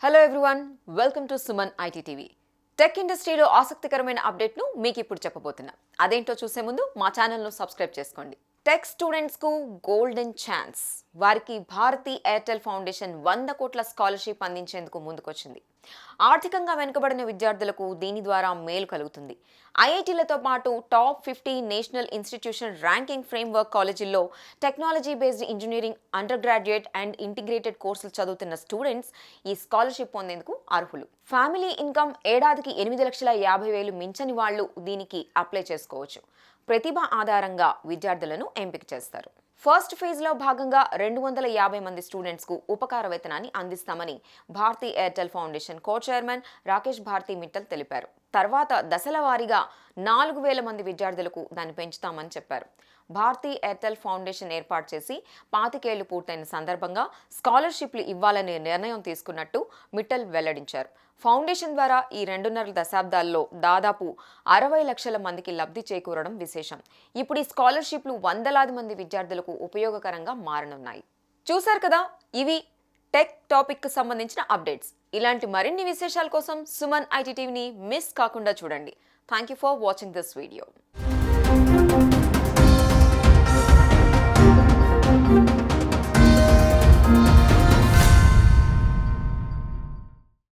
Hello everyone, welcome to Suman IT TV. Tech ఇండస్ట్రీలో ఆసక్తికరమైన అప్డేట్ను మీకు ఇప్పుడు చెప్పబోతున్నా. అదేంటో చూసే ముందు మా ఛానల్ను సబ్స్క్రైబ్ చేసుకోండి. టెక్ స్టూడెంట్స్కు గోల్డెన్ ఛాన్స్. వారికి భారతీ ఎయిర్టెల్ ఫౌండేషన్ 100 కోట్ల స్కాలర్షిప్ అందించేందుకు ముందుకొచ్చింది. ఆర్థికంగా వెనుకబడిన విద్యార్థులకు దీని ద్వారా మేలు కలుగుతుంది. ఐఐటీలతో పాటు top 50 national institution ranking framework కాలేజీల్లో technology based engineering, under graduate and integrated కోర్సులు చదువుతున్న స్టూడెంట్స్ ఈ స్కాలర్షిప్ పొందేందుకు అర్హులు. ఫ్యామిలీ ఇన్కమ్ ఏడాదికి 8,50,000 మించని వాళ్ళు దీనికి అప్లై చేసుకోవచ్చు. ప్రతిభ ఆధారంగా విద్యార్థులను ఎంపిక చేస్తారు. ఫస్ట్ ఫేజ్లో భాగంగా 250 మంది స్టూడెంట్స్కు ఉపకార వేతనాన్ని అందిస్తామని Bharti Airtel foundation co chairman Rakesh Bharti Mittal తెలిపారు. తర్వాత దశల వారీగా 4,000 మంది విద్యార్థులకు దాన్ని పెంచుతామని చెప్పారు. భారతీ ఎయిర్టెల్ ఫౌండేషన్ ఏర్పాటు చేసి 25 ఏళ్లు పూర్తయిన సందర్భంగా స్కాలర్షిప్లు ఇవ్వాలనే నిర్ణయం తీసుకున్నట్టు మిట్టల్ వెల్లడించారు. ఫౌండేషన్ ద్వారా ఈ 2.5 దశాబ్దాల్లో దాదాపు 60 లక్షల మందికి లబ్ధి చేకూరడం విశేషం. ఇప్పుడు ఈ స్కాలర్షిప్లు వందలాది మంది విద్యార్థులకు ఉపయోగకరంగా మారనున్నాయి. చూశారు కదా, ఇవి టెక్ టాపిక్కు సంబంధించిన అప్డేట్స్. ఇలాంటి మరిన్ని విశేషాల కోసం సుమన్ ఐటీ టీవీని మిస్ కాకుండా చూడండి. Thank you for watching this video.